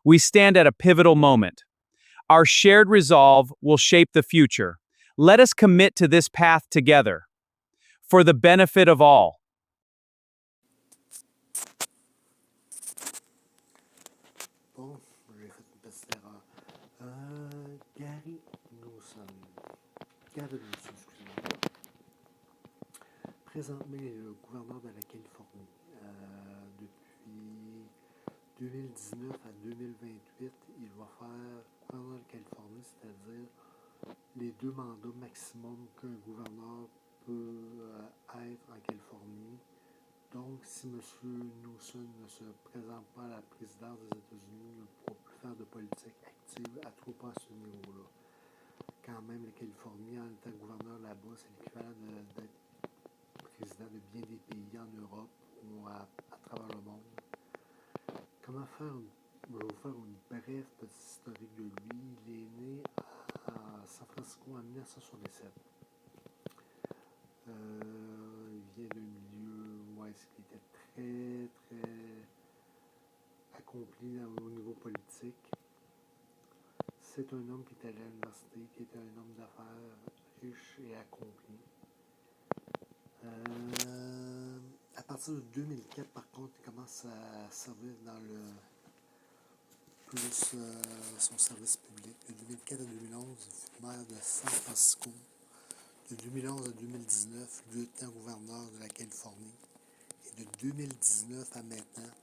We stand at a pivotal moment. Our shared resolve will shape the future. Let us commit to this path together, for the benefit of all. Bon, j'ai fait une petite erreur. Gary Newsom. Gavin Newsom, excusez-moi. Présentement, il est le gouverneur de la Californie. Depuis 2019 à 2028, il va faire gouverneur de Californie, c'est-à-dire les 2 mandats maximum qu'un gouverneur peut être en Californie. Donc, si M. Newsom ne se présente pas à la présidence des États-Unis, il ne pourra plus faire de politique active à trop pas à ce niveau-là. Quand même, la Californie, en étant gouverneur là-bas, c'est l'équivalent d'être président de bien des pays en Europe ou à travers le monde. Comment faire je vais vous faire une brève petite historique de lui. Il est né à San Francisco en 1967. Il vient d'un milieu où est-ce qu'il était très, très accompli au niveau politique. C'est un homme qui est allé à l'université, qui était un homme d'affaires riche et accompli. À partir de 2004, par contre, il commence à servir dans le plus son service public. De 2004 à 2011, il fut maire de San Francisco. De 2011 à 2019, lieutenant-gouverneur de la Californie. Et de 2019 à maintenant,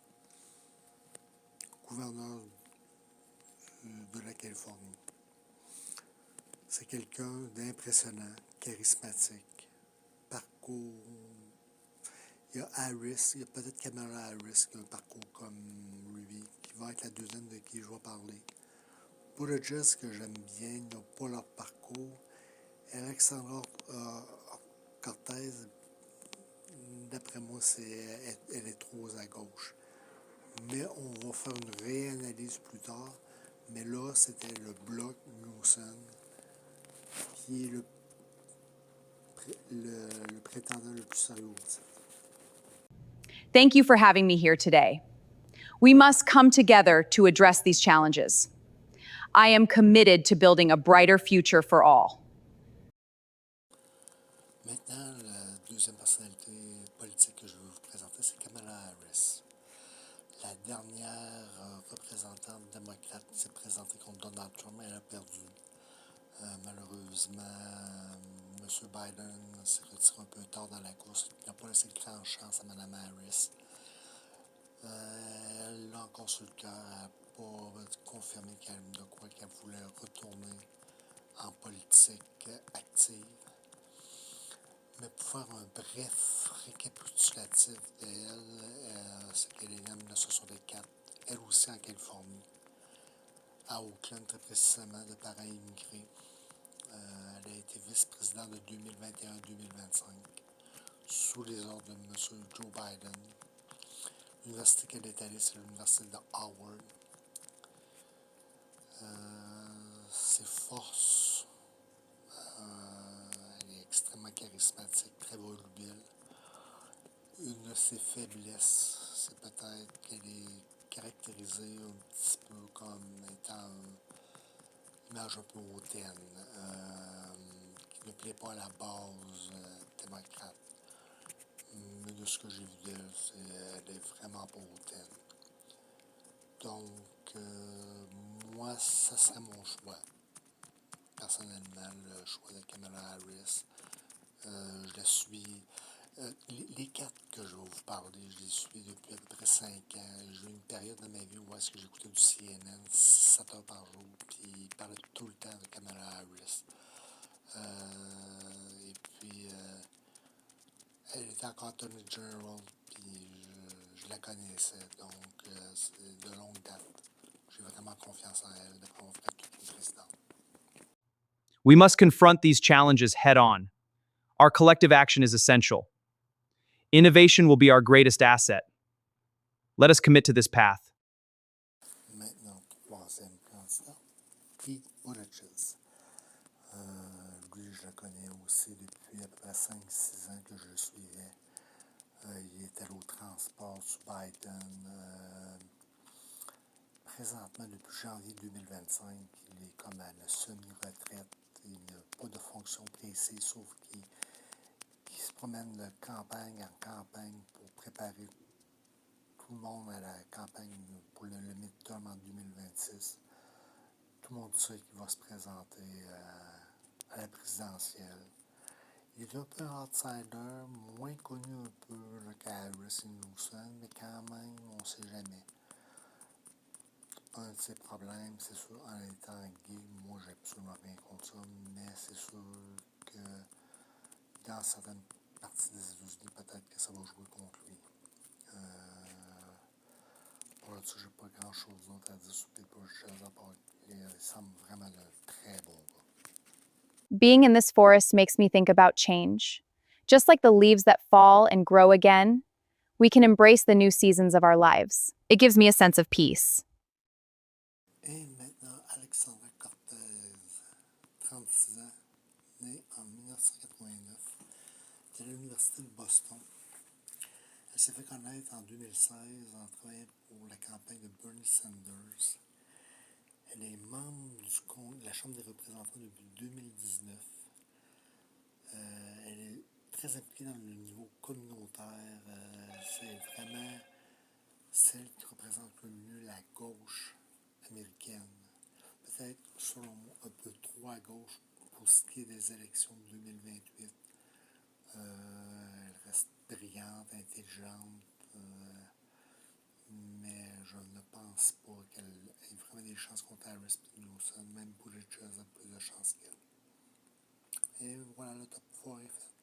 gouverneur de la Californie. C'est quelqu'un d'impressionnant, charismatique, parcours. Il y a Harris, il y a peut-être Kamala Harris qui a un parcours comme lui, qui va être la deuxième de qui je vais parler. Buttigieg, que j'aime bien, ils n'ont pas leur parcours. Alexandra Cortez, d'après moi, elle est trop à gauche. Mais on va faire une réanalyse plus tard. Mais là, c'était le bloc Newsom, qui est le prétendant le plus sérieux au titre. Thank you for having me here today. We must come together to address these challenges. I am committed to building a brighter future for all. Maintenant, la deuxième personnalité politique que je vais vous présenter, c'est Kamala Harris. La dernière représentante démocrate qui s'est présentée contre Donald Trump, elle a perdu. Malheureusement, M. Biden s'est retiré un peu tard dans la course. Il n'a pas laissé de grande chance à Mme Harris. Elle l'a encore sur le cœur. Elle n'a pas confirmé qu'elle voulait retourner en politique active. Mais pour faire un bref récapitulatif d'elle, c'est qu'elle est née en 1964, elle aussi en Californie, à Oakland très précisément, de parents immigrés. Elle a été vice-présidente de 2021 à 2025, sous les ordres de M. Joe Biden. L'université qu'elle est allée, c'est l'université de Howard. Ses forces, elle est extrêmement charismatique, très volubile. Une de ses faiblesses, c'est peut-être qu'elle est caractérisée un petit peu comme étant une image un peu hautaine, qui ne plaît pas à la base démocrate. Mais de ce que j'ai vu d'elle, elle est vraiment pas hautaine. Donc, moi, ça serait mon choix. Personnellement, le choix de Kamala Harris. Je la suis. Les 4 que je vais vous parler, je les suis depuis à peu près 5 ans. J'ai eu une période dans ma vie où est-ce que j'écoutais du CNN 7 heures par jour, puis il parlait tout le temps de Kamala Harris. Et puis, elle était encore Attorney General, puis je la connaissais, donc c'est de longue date. J'ai vraiment confiance en elle de pouvoir faire toute une présidente. We must confront these challenges head on. Our collective action is essential. Innovation will be our greatest asset. Let us commit to this path. Maintenant, troisième candidat, Pete Buttigieg. Lui, je le connais aussi depuis à peu près 5-6 ans que je le suivais. Il était au transport sous Biden. présentement, depuis janvier 2025, il est comme à la semi-retraite. Il n'a pas de fonction précise, sauf qu'il se promène de campagne en campagne pour préparer tout le monde à la campagne pour le midterm en 2026. Tout le monde sait qu'il va se présenter à la présidentielle. Il est un peu un outsider, moins connu un peu qu'Harris et Newsom, mais quand même, on ne sait jamais. Un de ses problèmes, c'est sûr, en étant gay, moi j'ai absolument rien contre ça, mais c'est sûr que dans certaines parties des États-Unis, peut-être que ça va jouer contre lui. Pour ça, j'ai pas grand chose d'autre à dire sur Pete Buttigieg, à part qu'il semble vraiment d'un très bon gars. Being in this forest makes me think about change. Just like the leaves that fall and grow again, we can embrace the new seasons of our lives. It gives me a sense of peace. Et maintenant, Alexandra Cortez, 36 ans, née en 1989, à l'Université de Boston. Elle s'est fait connaître en 2016 en travaillant pour la campagne de Bernie Sanders. Elle est membre de la Chambre des représentants depuis 2019. Elle est très impliquée dans le niveau communautaire. C'est vraiment celle qui représente le mieux la gauche américaine. Peut-être, selon moi, un peu trop à gauche pour ce qui est des élections de 2028. Elle reste brillante, intelligente, mais je ne pense pas qu'elle ait vraiment des chances contre Harris et Newsom. Même Buttigieg a plus de chances qu'elle. Et voilà, le top 4 est fait.